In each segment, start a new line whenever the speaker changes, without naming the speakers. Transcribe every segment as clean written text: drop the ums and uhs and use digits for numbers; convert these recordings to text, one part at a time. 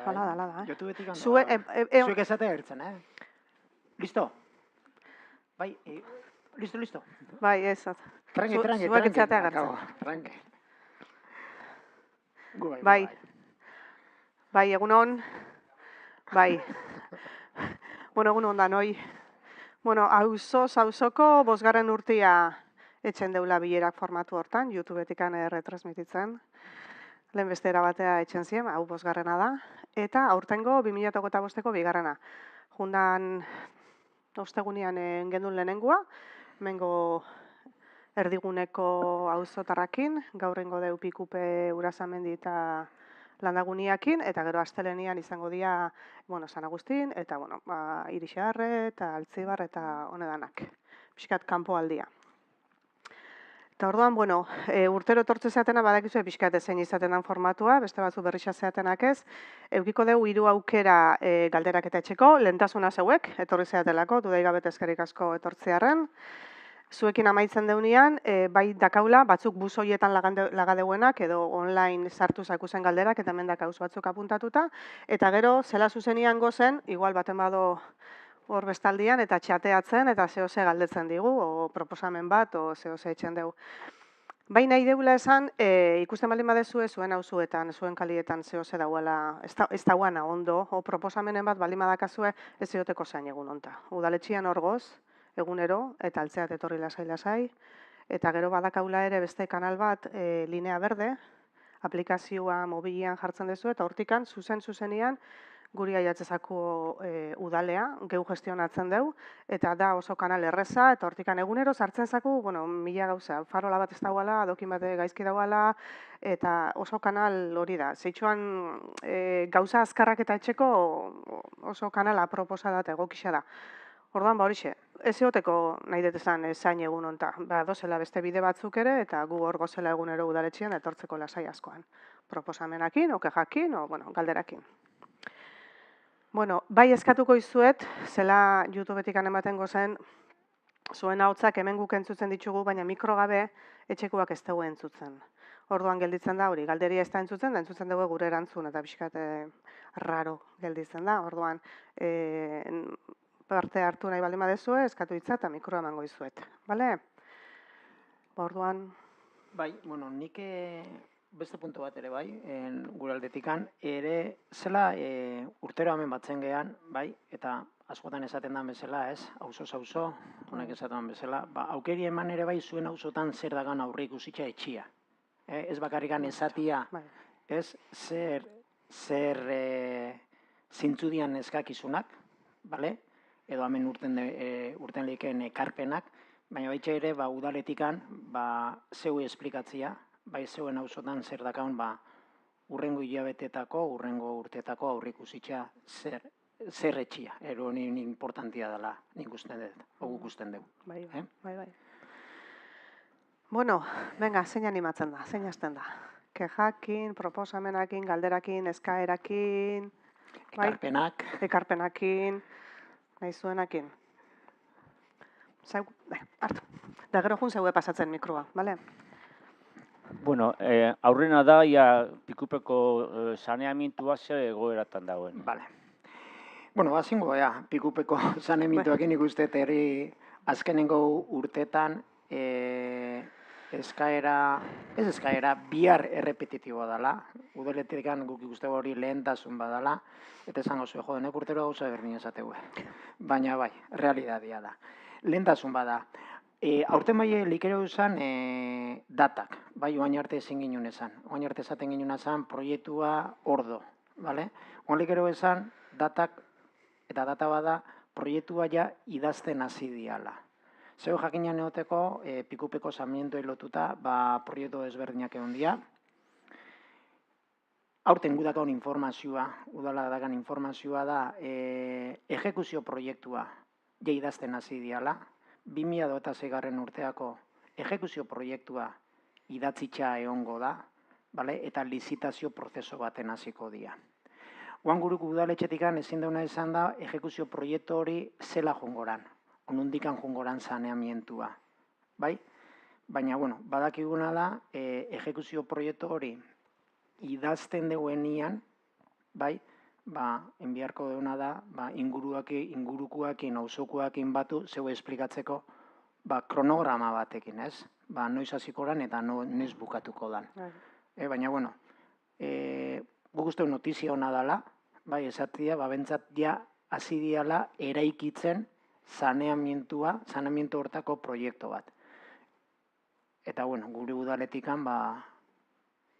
Hala da.
YouTubetik ondo.
Zuek
esatea ertzen, Listo? Bai, listo.
Bai, ez.
Tranqui.
Zuek etzatea gertzen.
Tranqui.
Bai. Bai, egunon. Bai. Bueno, egunon da, noi. Bueno, auzoko 5. urtea etxen deula bilerak formatu hortan, YouTubetikan retransmititzen. Lehen beste erabatea etxen zien, hau 5. da. Eta aurtengo 2025ko 2. Jundan ostegunean gendun lehenengua, hemengo erdiguneko auzotarrakin, gaurrengo deu Pikupe Urazamendi eta Landaguniakin, eta gero astelenian izango dira, San Agustin, eta, Irixarre, eta Altzibar, eta honedanak. Pixkat kanpo aldia. Eta orduan, urtero etortze zeatena badakizue pixkat zein izaten den formatua, beste batzu berrixa zeatenak ez. Eukiko dugu 3 aukera galderak eta etxeko, lehentasuna zeuek, etorri zeatelako, dudaigabet eskerrik asko etortzearen. Zuekin amaitzen deunean, bai dakaula, batzuk bus horietan lagadeuenak, edo online sartu zakuzen galderak, eta hemen dakauz batzuk apuntatuta, eta gero, zela zuzenian gozen, igual baten bado hor bestaldian, eta txateatzen, eta zehose galdetzen digu, o proposamen bat, o zehose etxen dugu. Bai nahi deula esan, ikusten baldin badezue, zuen auzuetan, zuen kalietan zehose dauela, ez dauana ondo, o proposamenen bat baldin badakazue, ez zioteko zain egun onta. Udaletxian hor goz, egunero, eta altzeat etorri lasai, eta gero badakaula ere beste kanal bat, linea berde, aplikazioa mobilian jartzen duzu, eta hortikan, zuzenian, guri aiatzezako udalea, geu gestionatzen dugu, eta da oso kanal erreza, eta hortikan egunero sartzen zaku, 1000 gauza, farola bat ez dagoela, adokin bat gaizki dagoela, eta oso kanal hori da. Zeitzuan gauza azkarrak eta etxeko oso kanala proposa da eta egokisa da. Orduan, horixe, ez egoteko nahi detezan zain egun onta. Dozela beste bide batzuk ere, eta gu hor gozela egunero udaletxian etortzeko lasai askoan. Proposamenakin, okejakin, galderakin. Bai eskatuko izuet, zela YouTubetik ematen gozen, zuen ahotsak hemen guk entzutzen ditugu, baina mikro gabe etxekuak ez dugu entzutzen. Orduan gelditzen da hori, galderia ez da entzutzen, da entzutzen dugu gure erantzun, eta pixkat raro gelditzen da. Orduan, parte hartu nahi baldin badezue, eskatu hitza eta mikroa emango izuet. Bale? Orduan...
Bai, nik beste puntu bat ere bai, gure aldetikan, ere zela urtero hemen batzen gehan, bai, eta askotan esaten den bezala, ez, auzo, honek esaten bezala, aukeri eman ere bai zuen auzotan zer dagan aurre ikusitza etxia. Ez bakarrikan esatia, ez, zer zintzudian eskakizunak, bale, edo hemen urten lehikeen ekarpenak, baina baitxe ere, udaletikan, zeu esplikatzia, bai zeuen auzotan zer dakaun, urrengo hilabetetako, urrengo urtetako aurrikusitza zer etxia, ero nien importantia dela, nik usten dut, hoguk usten dugu.
Bai. Bueno, venga, zein animatzen da, zein hasten da? Kejakin, proposamenakin, galderakin, eskaerakin... Ekarpenakin, nahi zuenakin. Hartu. Da gero jun zeue pasatzen mikroa, bale?
Bueno, aurrena da, Pikupeko saneamentua ze egoeratan dagoen.
Bale. Bueno, bazingo, Pikupeko saneamentuakin ikuste herri azkenengo urtetan eskaera bihar errepetitiboa dela, udaletikan guk ikuste hori lehentasun badala, eta esango zuen, jodenek urtero gauza berdin esategu. Baina bai, realidadia da. Lehentasun bada. Aurten bai likero esan datak, bai oain arte ezin ginen esan. Oain arte esaten ginen esan proiektua ordo, bale? Oain likero esan datak, eta data bada, proiektua ja idazten hasi diala. Zeu jakinan egoteko, Pikupeko saneamentuei lotuta, proiektu ezberdinak egon dira. Aurten gudakaun informazioa, udala dakan informazioa da, ejekuzio proiektua ja idazten hasi diala. 2026 urteako ejekuzio proiektua idatzitza egongo da, eta lizitazio prozeso baten hasiko dira. Oan guruko udaletxetikan ezin dauna esan da, ejekuzio proiektu hori zela jongoran, onundikan jongoran saneamentua. Baina, badakiguna da, ejekuzio proiektu hori idazten deguenian, enbiarko deuna da, ingurukoakin, auzokoakin batu, zeu esplikatzeko, kronograma batekin, ez? Noiz hasiko dan eta noiz bukatuko dan. Baina, bueno, guk uste notizia hona dela, esatia, bentsat ja hasi diala eraikitzen saneamientu hortako proiektu bat. Eta, bueno, gure udaletikan,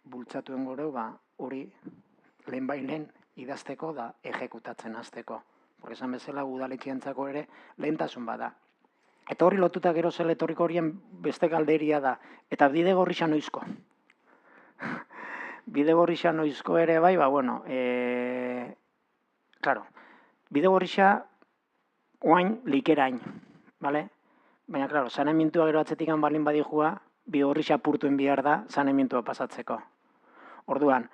bultzatuen gore, hori lehen idazteko da ejekutatzen hasteko. Porque esan bezala udaletxientzako ere lehentasun bada. Eta hori lotuta gero zel etorriko horien beste galderia da. Eta bide gorrixa noizko. Bide gorrixa noizko ere bai, bueno, claro, bide gorrixa oain likerain, bale? Baina, claro, saneamientua gero atzetikan balin badijua, bide gorrixa purtuen bihar da saneamientua pasatzeko. Orduan,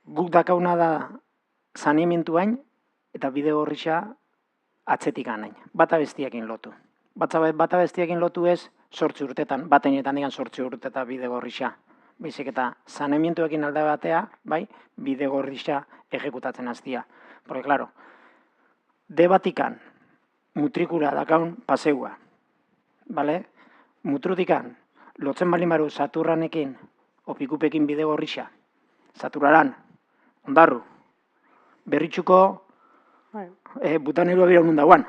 guk dakauna da saneamientuain eta bide gorrixa atzetikan nain. Bata bestiakin lotu. Bata bestiakin lotu ez 8 urtetan, batenetan digan 8 urtetan bide gorrixa. Baizik eta saneamientuekin alde batea, bide gorrixa ejekutatzen hastia. Porque, claro, debatikan mutrikura dakaun paseua, bale? Mutrutikan, lotzen balin baru Saturranekin, opikupekin bide gorrixa, Saturaran, Ondarru, Berritxuko, Butanelua bira unun dauan.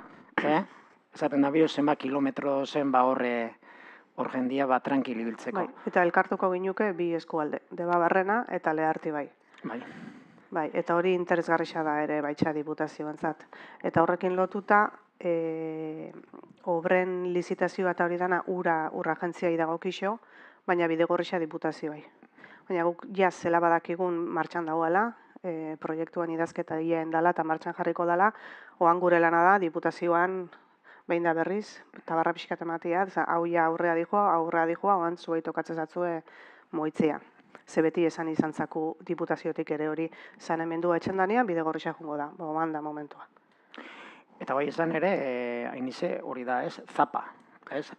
Esaten da biro zenba kilometro zen hor jendia tranquili biltzeko.
Eta elkartuko ginuke bi eskualde, Debabarrena eta Leharti bai. Eta hori interesgarrixa da ere baitxa diputazioentzat. Eta horrekin lotuta, obren lizitazioa eta hori dana ura agentziai dagokixo, baina bidegorrixa diputazio bai. Baina guk jaz zela badakigun martxan dagoela, proiektuan idazketa hien dela eta martxan jarriko dela, oan gure lana da diputazioan behin da berriz, tabarra pixkat ematia, hau ja aurrea dijoa, oan zuei tokatzen zatzue moitzea. Ze beti esan izan zaku diputaziotik ere hori saneamendua etxen danean, bidegorrixa jungo da, oan da momentua.
Eta bai esan ere, hainize hori da ez, zapa.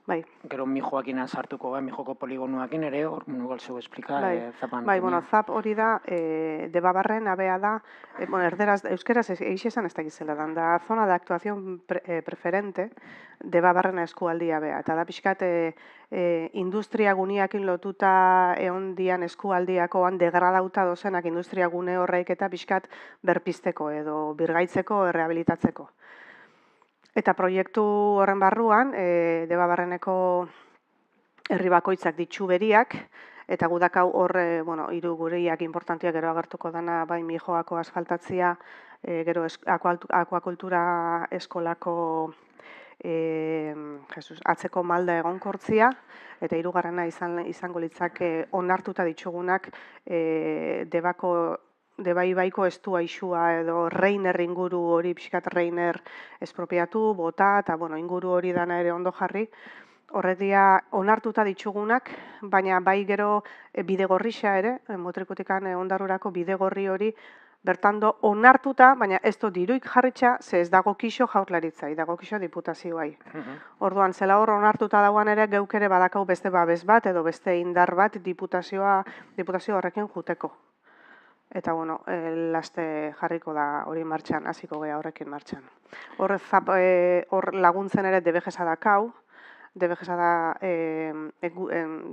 Bai.
Gero mijoakin sartuko, mijoko poligonuakin ere, hor munugol zeu esplika zapan.
Bai, zap hori da, Debabarren abea da, erderaz, euskeraz eixesan ez dakizela dan, da zona de actuación preferente Debabarren eskualdia abea. Eta da pixkat industria guniakin lotuta egon dian eskualdiakoan degradauta dozenak industria gune horreik eta pixkat berpizteko edo birgaitzeko, rehabilitatzeko. Eta proiektu horren barruan, Debabarreneko herri bakoitzak ditxu beriak, eta gudakau hor, hiru guriak importantiak gero agertuko dana, bai mijoako asfaltatzia, gero akuakultura eskolako atzeko malda egonkortzia, eta hirugarrena izango litzake onartuta ditxugunak Debaibaiko estua isua edo Reiner inguru hori pixkat Reiner espropiatu, bota, eta inguru hori dana ere ondo jarri. Horretia onartuta ditxugunak, baina bai gero bidegorrixa ere, motrikutikan ondarrurako bidegorri hori, bertando onartuta, baina ez do diruik jarritxa, ze ez dago kixo jaurlaritzai, dago kixo diputazioai. Orduan, zela hor onartuta dagoan ere, geuk ere badakau beste babes bat, edo beste indar bat diputazio horrekin juteko. Eta, laste jarriko da hori martxan, hasiko gea horrekin martxan. Hor laguntzen ere DBGesa dakau, DBGesa da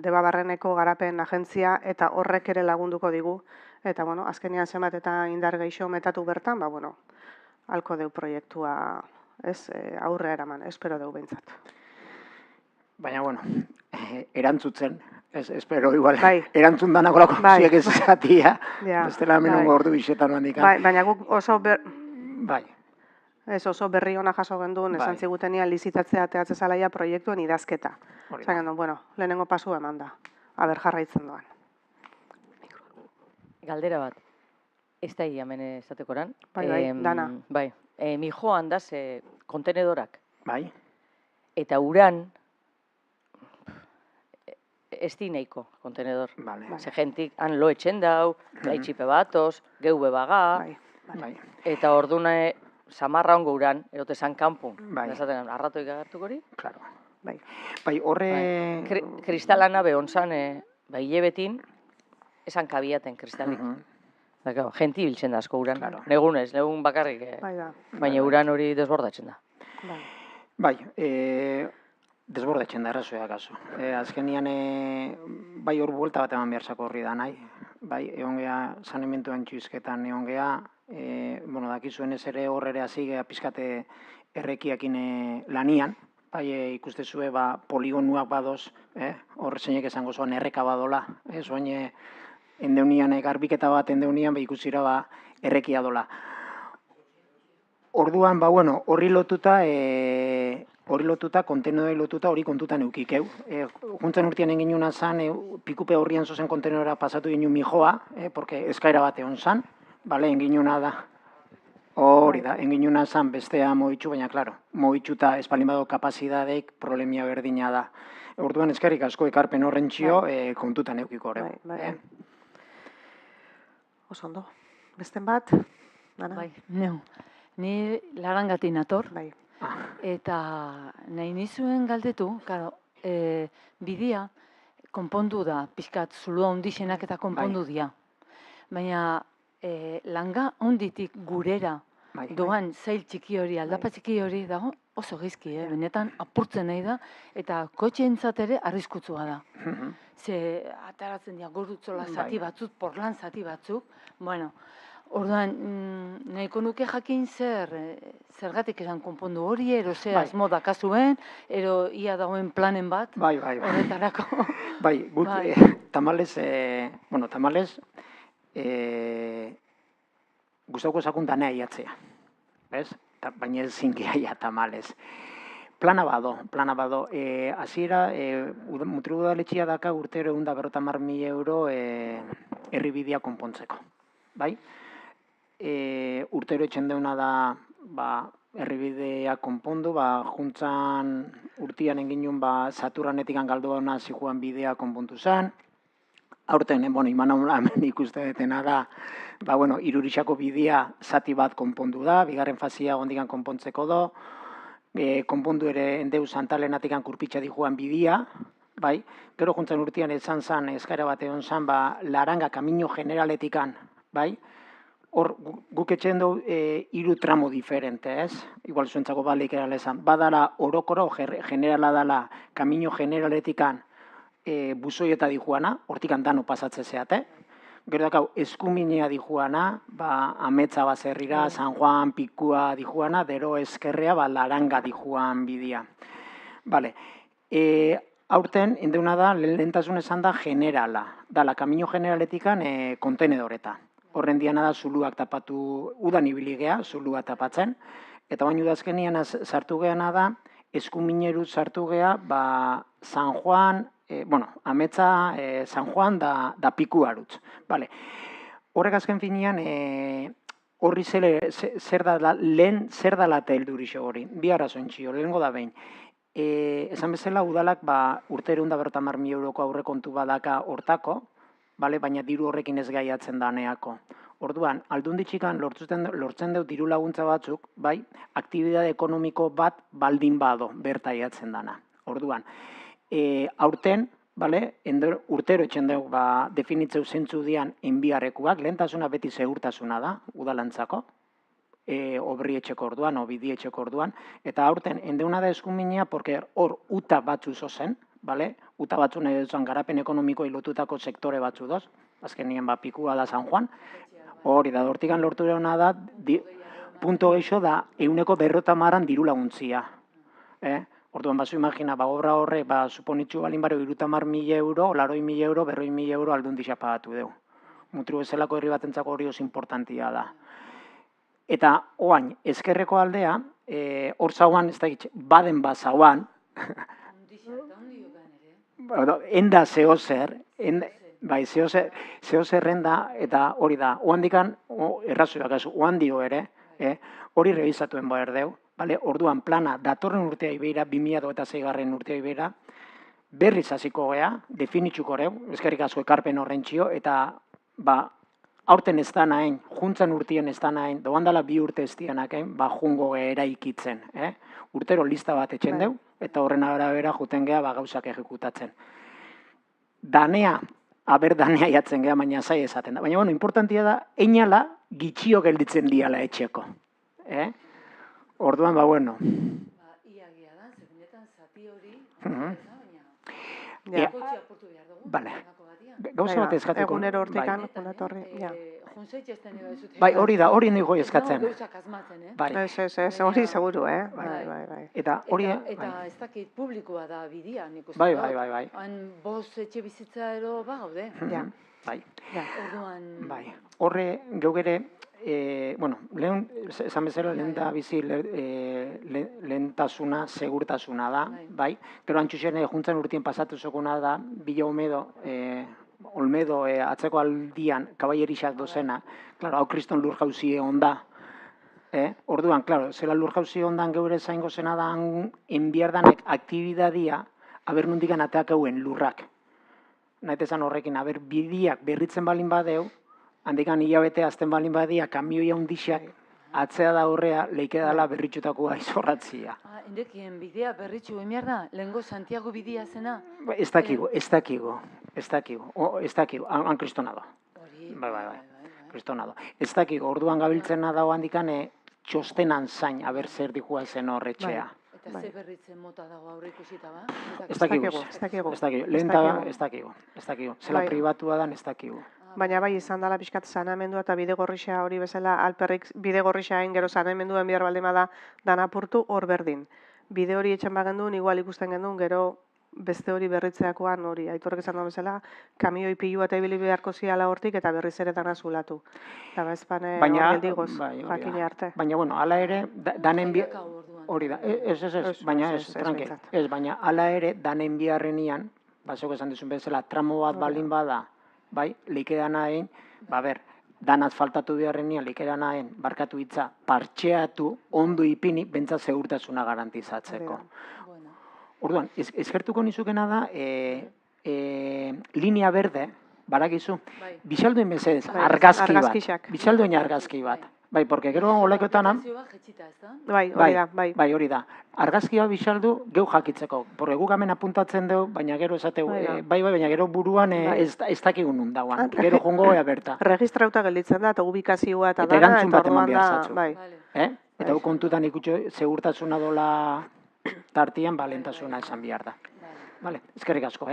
Debabarreneko garapen agentzia, eta horrek ere lagunduko digu. Eta, azkenean zenbat eta indar gehiago metatu bertan, halko deu proiektua aurre eraman, espero deu behintzat.
Baina, erantzutzen, espero igual, erantzun danako lako ziek ez esatia, bestela menungo ordu bisetan handikan.
Baina guk oso berri hona jaso genduen, esan zigutenian lizitatzea teatze zalaia proiektuen idazketa. Zagen duen, lehenengo pasu eman da, aber jarraitzen doan.
Galdera bat, ez da hemen esatekoran.
Bai, dana.
Bai, mijoan da kontenedorak.
Bai.
Eta uran, ez di nahiko kontenedor. Ze jentik han lo etxen dau, laitxipe batoz, geube baga, eta ordune samarra ongo uran, erote san kanpun. Esaten, arratoik agertuko hori?
Claro. Bai, horre...
Kristalana behon zan, hilebetin, esan kabiaten kristalik. Genti biltzen da asko uran. Negunez, negun bakarrik. Baina uran hori desbordatzen da.
Bai, desbordatzen da, errazoa kasu. Azkenian, bai hor buelta bat eman behar zako horri da nahi. Bai, egon geha, sanementuan txuizketan egon geha, dakizuen ez ere hor ere azigea pizkate errekiakin lanian, bai, ikustezue, poligonuak badoz, hor zeinek esango zoan erreka badola, zoan endeunian, garbiketa bat endeunian, ikusira errekia dola. Orduan, horri lotuta, kontenedoi lotuta, hori kontutan eukikeu. Juntzen urtean egin una zan, pikupe horrian zozen kontenedora pasatu ginen mijoa, porque eskaira bat egon zan, egin una da. Hori da, egin una zan bestea moitxu, baina, klaro, moitxuta espalimado kapazidadeik problemia berdina da. Orduan, eskerrik asko ekarpen horren txio, kontutan eukiko horreu.
Oso ondo. Besten bat?
Bai, neu. Ni Larangatik nator. Bai. Eta nahi nizuen galdetu, bidia konpondu da, pixkat zulua ondixenak eta konpondu dia. Baina langa onditik gurera doan zail txiki hori, aldapa txiki hori dago oso gizki, benetan apurtzen nahi da, eta kotxeentzat ere arriskutsua da. Ze ataratzen dira gorutzola zati batzuk, porlan zati batzuk, orduan, nahiko nuke jakin zergatik esan konpondu hori, ero ze asmo dakazuen, ero ia dagoen planen bat, horretarako.
Bai, gut, tamalez, guztauko esakun danea iatzea, baina ez zinkia tamalez. Plana bado. Hasiera, Mutriku udaletxea daka urtero 150.000 euro herribidea konpontzeko. Bai? Urtero etxen deuna da herribidea konpondu, juntzan urtian enginun Saturranetik galduana zijuan bidea konpontu zen. Aurten, iman hemen ikuste detena da, Irurixako bidea zati bat konpondu da, bigarren fazia ondikan konpontzeko do, konpondu ere endeu Santalenatik kurpitxa dijuan bidea, bai, gero juntzan urtian esan zan, eskaira bat egon zan, Laranga Kamino Generaletikan, bai, hor guk etxen du 3 tramo diferente, ez? Igual zuentzako balik erala esan, badala orokoro generala dala Kamino Generaletikan buzoieta dijuana, hortikan dano pasatze zeate, gero dakau, eskuminea dijuana, Ametsa baserrira, San Juan, Pikua dijuana, dero eskerrea, Laranga dijuan bidea. Bale, aurten, endeuna da, lehentasun esan da generala, dala Kamino Generaletikan kontenedoreta. Horren diana da, zuluak tapatu, udan ibiligea, zuluak tapatzen, eta baina udazkenian sartu geana da, eskumineru sartu gea, San Juan, Ametsa, San Juan da Pikuarutz. Horrek azken finean, horri zer dala teldurixo hori, bi arazoen txio, lehenko da behin. Esan bezala, udalak urtero 150.000 euroko aurrekontu badaka hortako, baina diru horrekin ez gaiatzen daneako. Orduan, aldunditxikan lortzen dut diru laguntza batzuk, aktibidade ekonomiko bat baldin bado bertaiatzen dana. Orduan, aurten, urtero etxen dugu definitzeu zentzu dian enbiarrekuak, lehentasuna beti segurtasuna da, udalantzako, obri etxeko orduan, obidi etxeko orduan, eta aurten, endeuna da eskuminea, porque hor uta batzu zozen, uta batzu nahi dutzuan garapen ekonomiko ilotutako sektore batzu doz, azkenien Pikua da San Juan, hori da, hortikan lortu deuna da, punto geixo da, 150 diru laguntzia. Orduan, bazu imagina, obra horre, suponitxu balin baro, 30.000 euro, 80.000 euro, 40.000 euro aldundixea pagatu deu. Mutriku bezalako herri batentzako hori oso importantia da. Eta, oain, ezkerreko aldea, hor zauan, ez da gitxe, baden bazauan, enda zehozer, zehozerren da, eta hori da, oandikan, errazoak azu, oandio ere, hori revisatuen behar deu, orduan plana datorren urtea ibeira, 2006 urtea ibeira, berriz hasiko gea, definitzuko reu, eskerrik asko ekarpen horren txio, eta aurten ez da nahin, juntzan urtien ez da nahin, doan dala 2 urte ez dianak, jungo eraikitzen. Urtero lista bat etxen deu, eta horren arabera juten gea gauzak ejekutatzen. Danea, aberdanea jatzen geha, baina zai esaten da. Baina, bueno, importantia da, einala gitxio gelditzen diala etxeko. Orduan, bueno.
Iagia da, zebenetan zati hori, baina kotxea portu behar dugu.
Bale. Gauza bat eskatuko.
Egunero hortikan, jonatorri.
Juntzeit jazten ega ez dut.
Bai, hori da, hori nigo eskatzen.
Gauzak azmatzen,
Bai.
Ez, hori seguru, Bai.
Eta hori...
Eta ez dakit publikoa da bidea, nik uste.
Bai.
Han bost etxe bizitza ero bagaude.
Bai.
Orduan...
Bai. Horre, geugere, bueno, lehen, esan bezala, lehen da bizi lehentasuna, segurtasuna da, bai. Gero antxusen juntzen urtien pasatu zokuna da, Bila Olmedo atzeko aldian, kabaierixak dozena, klaro, hau kriston lur jauzi onda. Orduan, klaro, zela lur jauzi ondan geure zaingo zena da, enbiardanek aktibidadia, aber nundikan ateak hauen lurrak. Nahetezan horrekin, aber bidiak berritzen balin badeu, handikan hilabete azten balin badia, kamioia hundixak, atzea da horrea, leike dala berritxutakoa izorratzia.
Indekien bidea berritxu emiar da, lehengo Santiago bidea zena?
Ez dakigu. Han kristonado. Bai. Kristonado. Ez dakigu, orduan gabiltzena dago handikane, txostenan zain, aber zer dikua zen horretxea.
Eta ze berritzen mota dago aurre ikusita, ba?
Ez dakigu. Ez dakigu. Zela pribatua dan ez dakigu.
Baina bai izan dela pixkat saneamendua eta bidegorrixa hori bezala alperrik bidegorrixa hain gero saneamenduen bihar baldin bada dan apurtu hor berdin. Bide hori etxen bagendun, igual ikusten gendun, gero beste hori berritzeakoan hori. Aitorrek esan da bezala, kamioi pilua eta ibili beharko ziala hortik eta berriz ere dana zulatu. Eta bezpane hor geldigoz, jakine arte.
Baina, bueno, ala ere, danen hori da, baina baina ala ere, danen biharrenian, basok esan dizun bezala, tramo bat balin bada, bai, leikedan hain, danaz faltatu biharrenian, leikedan hain, barkatu hitza, partxeatu, ondo ipini, bentsa segurtasuna garantizatzeko. Orduan, eskertuko nizukena da, linea berde, barakizu, bisalduen mesedez, argazki bat. Bisalduen argazki bat. Bai, porque gero olekoetan... Bai, hori da. Argazki bat bisaldu geu jakitzeko. Porque guk hemen apuntatzen dugu, baina gero esateu, baina gero buruan ez dakigun nun dauan. Gero jongo ea berta.
Registrauta gelditzen da, eta ubikazioa eta
dana, eta erantzun bat eman behar zatzu. Eta guk kontutan ikutxo segurtasuna dola tartian, lentasuna esan behar da. Vale, eskerrik asko,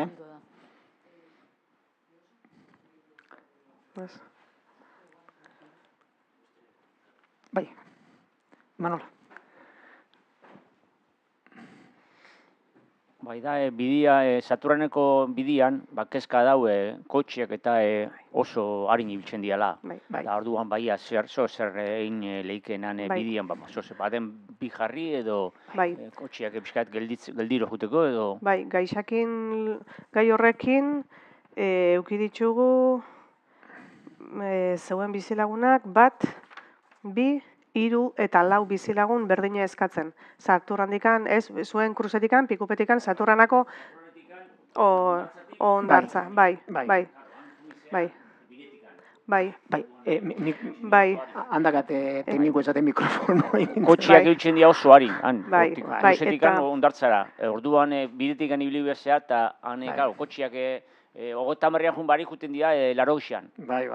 Bai, Manola.
Bai da, bidia, Saturneko bidian, kezka daue, kotxiak eta oso harin ibiltzen diala. Da, orduan, zer egin leikenan bidian, baten bi jarri edo kotxiak epizkat geldiro juteko edo...
Bai, gai horrekin, eukiditzugu zeuen bizilagunak, 1, 2, 3 eta 4 bizilagun berdina eskatzen. Saturrandikan, zuen kruzetikan, pikupetikan, Saturranako ondartza. Bai.
Handakate tekniko esaten mikrofono.
Kotxiak eutzen dira oso harin. Kruzetikan ondartzara. Orduan bidetik ibili bezea eta kotxiak 30 jun barik juten dira laro gixan.
Bai.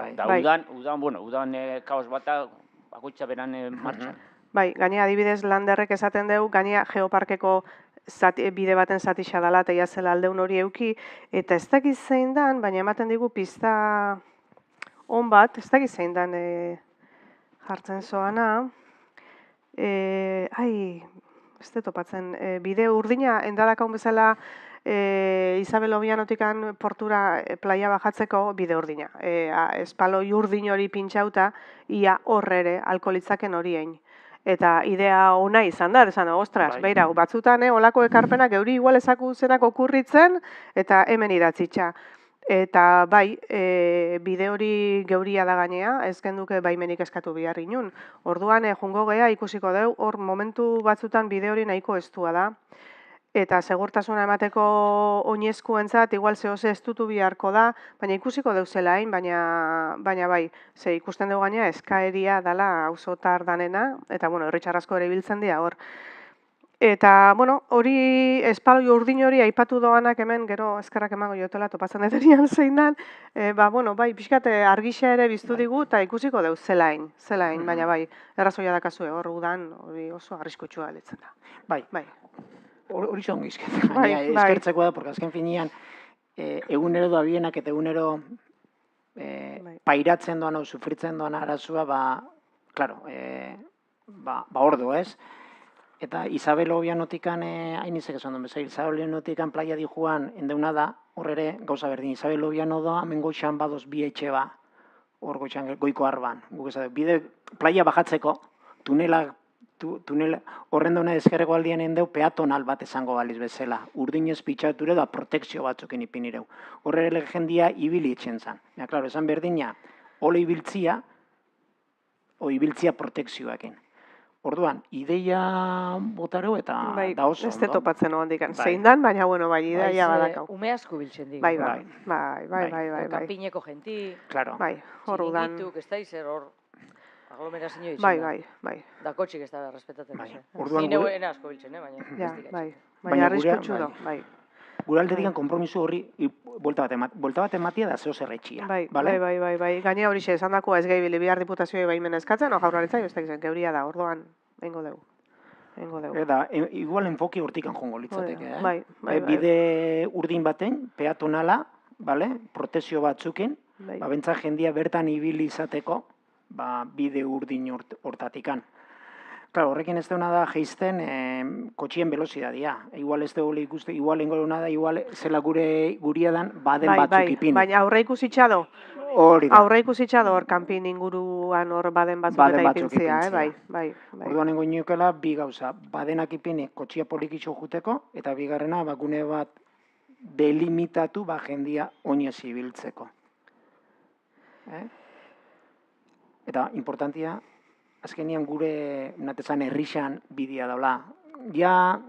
Udan kaos bata bakoitza beran martxan.
Bai, gainea adibidez landerrek esaten dugu, gainea geoparkeko bide baten zatixa dela eta zela aldeun hori euki, eta ez dakiz zein dan, baina ematen digu pista on bat, ez dakiz zein dan jartzen zoana, ez topatzen, bide urdina endadakaun bezala Isabel Obianotikan portura playa bajatzeko bide urdina. Espaloi urdin hori pintxauta, ia horre ere alkoholitzaken horiein. Eta idea ona izan da, esan, ostras, beira, batzutan, olako ekarpenak euri igual ezaku zenak okurritzen, eta hemen idatzitza. Eta bai, bide hori geuria da gainea, ez genduke baimenik eskatu behar inun. Orduan, jungo gea ikusiko deu, hor momentu batzutan bide hori nahiko estua da. Eta segurtasuna emateko oinezkuentzat, igual zehose estutu biharko da, baina ikusiko deuzela hain, baina bai, ze ikusten dugu gaina eskaeria dela auzotar danena, eta bueno, herritxar asko ere biltzen dira hor. Eta, bueno, hori, espaloi urdin hori aipatu doanak hemen, gero eskerrak emango jotela topatzen eterian zein dan, bueno, bai, pixkate argixa ere biztu digu, eta ikusiko deu zelain, baina bai, errazoia dakazue hor udan, hori oso arriskutsua elitzen da.
Bai, hori zongo izketan, baina eskertzeko da, porque azken finean, egunero da bienak eta egunero pairatzen doan, sufritzen doan arazua, claro, ordo, ez? Eta Isabel Obianotikan, hain izek esan duen bezala, Isabel Obianotikan playa di joan, endeuna da, hor ere, gauza berdin, Isabel Obiano da, hemen goitxan badoz bi etxe ba, hor goitxan goiko arban, guk esatu, bide playa bajatzeko, tunela, horren dauna ezkerreko aldian endeu, peatonal bat esango baliz bezala, urdinez pitxature da protekzio batzuken ipinireu. Horre ere jendia ibili etxen zan. Ja, klaro, esan berdina, ole ibiltzia, o ibiltzia protekzioakin. Orduan, ideia botareu eta da oso,
ondo. Ez topatzen hondikan. Zein dan, baina, bueno, bai, ideia badakau.
Ume asko biltzen digu.
Bai.
Kapineko jenti, txingituk, ez da izer hor, aglomerazio izan.
Bai.
Da kotxik ez da respetatzen.
Nire
buena asko biltzen, baina.
Baina arriskutsu da, bai.
Gure aldetik kompromiso horri buelta bat ematia da zeo zerretxia.
Bai. Gainea hori xe, esan dakoa ez gehi bili bihar diputazioa baimen eskatzen, o jaurlaritza, ez da geuria da, orduan, bengo dugu.
Eta, igual enfoki hortikan jongo litzateke, Bide urdin baten, peatonala, protezio batzukin, bentsa jendia bertan ibili izateko, bide urdin hortatikan. Claro, horrekin ez deuna da geizten kotxien velozidadia. Igual ez deule ikuste, igual engoruna da, igual zela guria dan baden batzuk ipini.
Baina aurre ikusitxado?
Hori da.
Aurre ikusitxado hor kanpin inguruan hor baden batzuk eta ipintzia, bai.
Orduan nengo inoekela bi gauza, badenak ipini kotxia polikitxo juteko, eta bigarrena gune bat delimitatu jendia oinez ibiltzeko. Eta importantia, azkenian gure, natezan, herrixan bidea daula. Ja,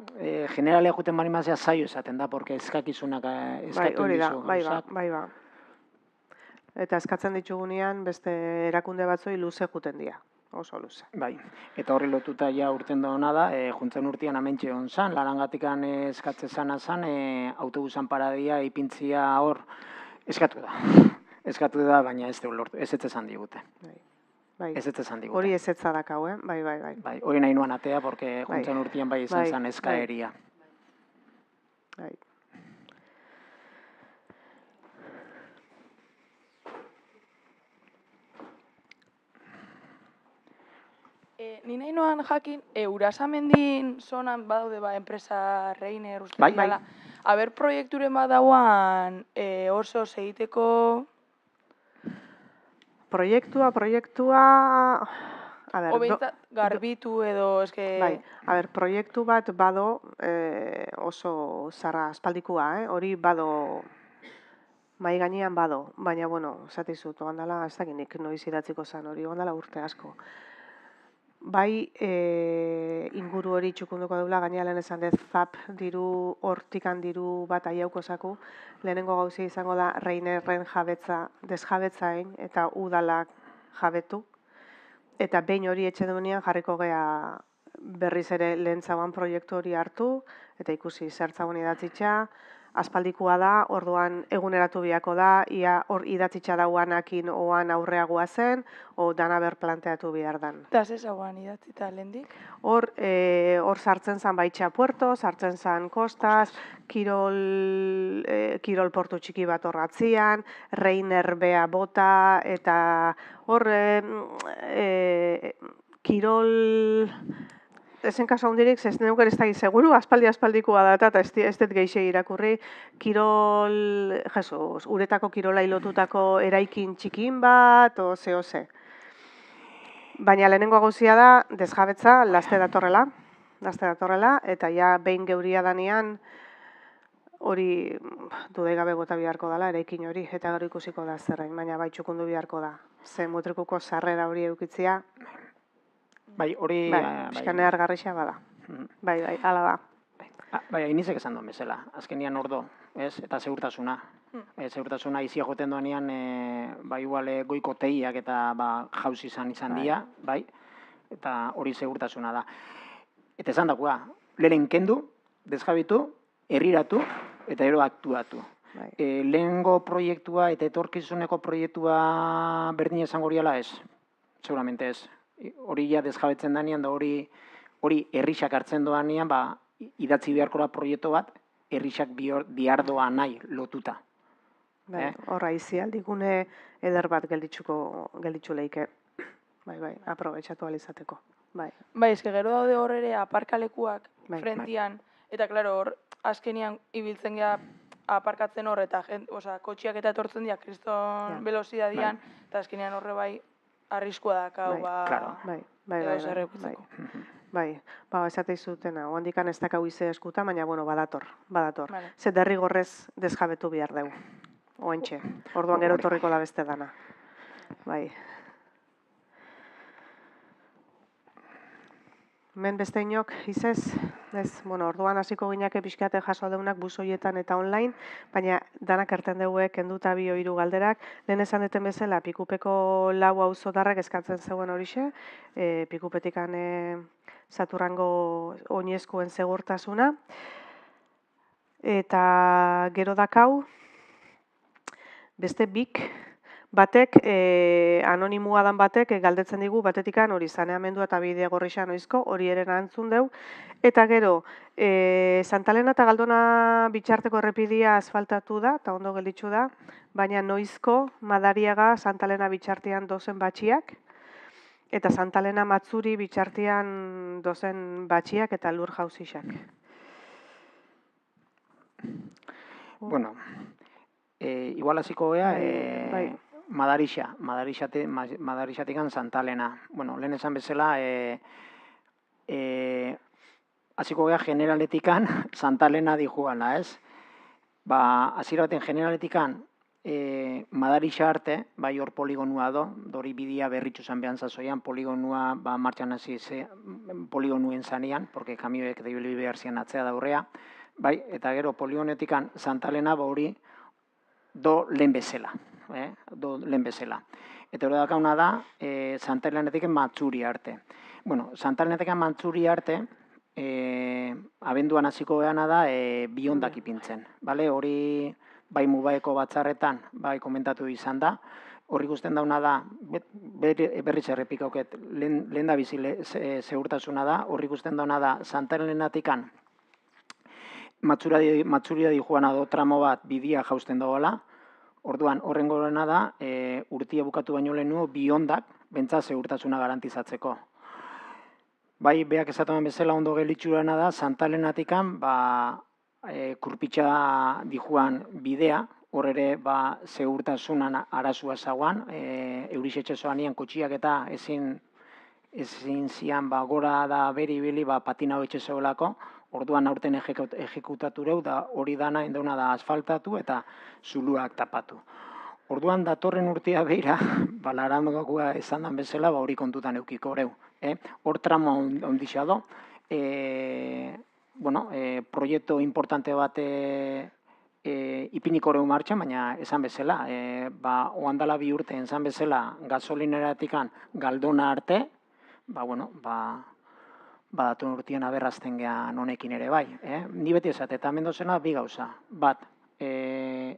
generalea juten bari mazea zaio esaten da, porque eskakizunak eskatu dizu.
Bai. Eta eskatzen ditugunean, beste erakunde batzoi luze juten dira. Oso luze.
Bai, eta horri lotuta ja urten dauna da, juntzen urtean amentxe hon zan, larangatikan eskatze zana zan, autobusan paradia, ipintzia hor, eskatu da. Eskatu da, baina ez lortu, ez esan digute. Ez esan digute.
Hori ez dakau, bai.
Hori nahi nuan atea, porque juntzen urtean bai izan zan eskaeria.
Bai.
Ni nahi noan jakin, Urasamendin zonan badaude enpresa Reiner uste dira. Aber proiekturen badauan oso segiteko...
Proiektua...
Obeintzat garbitu edo eske...
Bai, proiektu bat bado oso zarra aspaldikua, hori bado... Mai gainean bado, baina, bueno, esatizut, ogandala, ez dakinik noiz idatziko zen hori, ogandala urte asko. Bai, inguru hori txukunduko dula, gainea lehen esan dez, ZAP diru, hortikan diru bat aiauko zaku, lehenengo gauzia izango da Reinerren jabetza, desjabetzain, eta udalak jabetu, eta behin hori etxe duenean jarriko gea berriz ere lehen zauan proiektu hori hartu, eta ikusi zertzagun idatzitza, aspaldikua da, orduan eguneratu biako da, ia hor idatzitza dauanakin oan aurreagoa zen, o dana berplanteatu behar dan.
Eta zezagoan idatzita lehendik?
Hor sartzen zan baitxa puerto, sartzen zan kostaz, kirol portu txiki bat horratzian, Reiner bea bota, eta hor kirol... Ezen kaso hundirik, ez neuker ez da seguru, aspaldikoa da eta ez dut geixe irakurri, kirol, Jesus, uretako kirola lotutako eraikin txikin bat, o ze. Baina lehenengo gauzia da, desjabetza, laste datorrela, eta ja behin geuria danean, hori dudai gabe gota biharko dela, eraikin hori, eta gero ikusiko da zerrein, baina bai txukundu biharko da. Ze mutrikuko sarrera hori eukitzia,
Bai, hori...
Piskane argarrixa bada. Bai, ala da.
Bai, inizek esan duen bezala. Azkenian ordo, ez? Eta segurtasuna. Segurtasuna izia joten duanean, igual goiko teiak eta jauzi izan dira, bai? Eta hori segurtasuna da. Eta esan dakoa, lehen kendu, desjabitu, herriratu, eta gero aktuatu. Lehengo proiektua eta etorkizuneko proiektua berdin esango horiela ez. Seguramente ez. Hori ja desjabetzen danean, da hori herrixak hartzen doanean, idatzi beharko da proiektu bat, herrixak diardoa nahi lotuta.
Horra izi aldigune eder bat gelditzu leike. Aprobetxatu alizateko.
Eske gero daude hor ere aparkalekuak frentian, eta klaro hor azkenian ibiltzen geha aparkatzen hor, eta kotxiak eta etortzen dira kriston velozidadian, eta azkenean horre arriskua dakau, edo zer ekutzeko.
Esate izutena, oandikan ez dakau ize eskuta, baina, badator. Zer derrigorrez desjabetu behar dugu. Oentxe, orduan gero torriko da beste dana. Men beste inok, izez, orduan hasiko gineake pixkate jaso deunak buzoietan eta online, baina danak erten dugu kenduta bi hiru galderak, lehen esan deten bezala Pikupeko lau auzotarrak eskatzen zegoen horixe, Pikupetikan Saturrango oinezkoen segurtasuna, eta gero dakau, beste bik, batek, anonimua dan batek, galdetzen digu, batetikan hori saneamendua eta bidea gorrixa noizko, hori ere nantzun deu. Eta gero, Santa Elena eta Galdona bitxarteko errepidia asfaltatu da, eta ondo gelditzu da, baina noizko Madariaga Santa Elena bitxartian dozen batxiak, eta Santa Elena Matzuri bitxartian dozen batxiak eta lur jauzixak.
Bueno, igual hasiko gea, Madarixatikan Santa Elena. Bueno, lehen esan bezala, hasiko gea generaletikan Santa Elena dijuala, ez? Hasiera baten generaletikan Madarixa arte, hor poligonua do, dori bidia berritxu zan behan zazoian, poligonua martxan hasi poligonuen zanean, porque kamioek deibili behar zian atzea daurrea, eta gero poligonetikan Santa Elena hori do lehen bezala. Eta hori dakauna da, Santa Elenetik Matzuri arte. Bueno, Santa Elenetik Matzuri arte, abenduan hasiko geana da, bi hondak ipintzen. Hori, Mubaeko batzarretan, komentatu izan da. Hori ikusten dauna da, berriz errepikauket, lehen da bizi segurtasuna da, hori ikusten dauna da, Santa Elenetik Matzuria di joana do tramo bat bidia jausten dagoela. Orduan, horren gorena da, urtia bukatu baino lehenu bi hondak bentsa segurtasuna garantizatzeko. Beak esatuan bezala ondo gelitxurana da, Santa Elenatikan kurpitxa dijuan bidea, hor ere segurtasunan arazua zauan, eurisetxe zoanian kotxiak eta ezin zian gora da beri bili patina hoitxe zegoelako, orduan aurten ejekutatu reu, da hori dana endauna da asfaltatu eta zuluak tapatu. Orduan datorren urtea behira, larandokoa esan dan bezala, hori kontutan eukiko reu. Hor tramo ondixea do, proiektu importante bat ipiniko reu martxan, baina esan bezala, oandala bi urte esan bezala gasolineraetikan Galdona arte, datuen urtean aberrazten gehan honekin ere bai. Ni beti esate, eta hemen dozena bi gauza. Bat,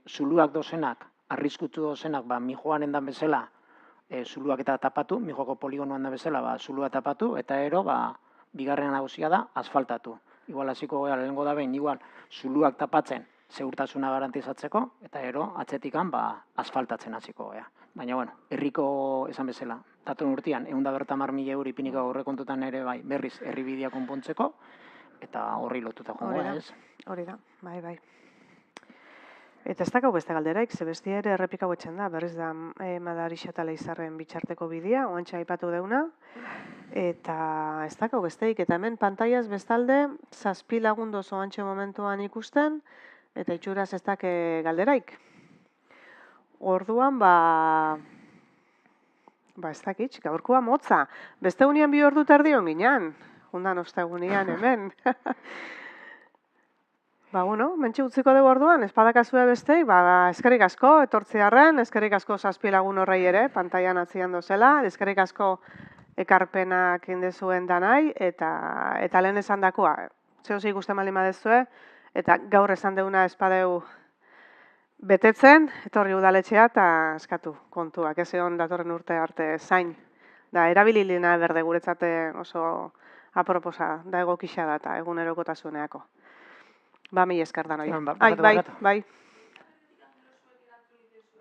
zuluak dozenak, arriskutu dozenak, mi joan endan bezala, zuluak eta tapatu, mi joko poligonuan da bezala, zulua tapatu, eta ero, bigarren nagusia da, asfaltatu. Igual hasiko gea, lehenko da behin, igual, zuluak tapatzen, segurtasuna garantizatzeko, eta ero, atzetikan, asfaltatzen hasiko gea. Baina, herriko esan bezala, datuen urtean, 150.000 euro ipiniko horre kontutan ere berriz herribidea konpontzeko, eta horri lotuta joango ez.
Hori da, bai. Eta ez dakau beste galderaik, ze bestia ere errepikau etxen da, berriz da Madarixa eta Leizarren bitxarteko bidea, oantxa aipatu deuna, eta ez dakau besteik, eta hemen pantaiaz bestalde, 7 lagun dozo oantxe momentuan ikusten, eta itxuraz ez dake galderaik. Orduan, ez dakitx, gaurkoa motza. Beste unian 2 ordu terdion ginean, jundan ostegunean hemen. Mentxe utziko dugu orduan, espadakazue besteik, eskerrik asko, etortziarren, eskerrik asko 7 lagun horrei ere, pantaian atzian dozela, eskerrik asko ekarpenak indezuen danai, eta lehen esan dakoa, zehoz ikusten baldin badezue, eta gaur esan deuna espadeu betetzen, etorri udaletxea eta eskatu kontuak, ez egon datorren urte arte zain. Da, erabililina berde guretzate oso aproposa, da egokisa da eta egunerokotasuneako. Ba, mi esker da noi.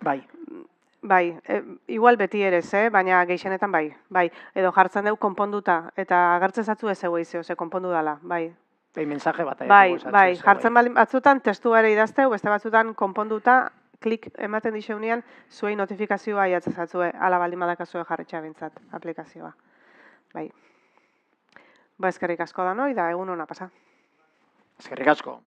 Bai. Bai, igual beti ere, baina gehienetan bai. Edo jartzen dugu konponduta, eta agertzen zatzu ez egu izio, konpondu dala, bai.
Mensaje bat.
Bai, jartzen batzutan testu ere idazteu, beste batzutan konponduta, klik ematen dixeunean, zuei notifikazioa iatzen zatzue, ala baldin badakazue jarritxa bintzat aplikazioa. Bai. Ba, eskerrik asko da noi, da egun hona pasa.
Eskerrik asko.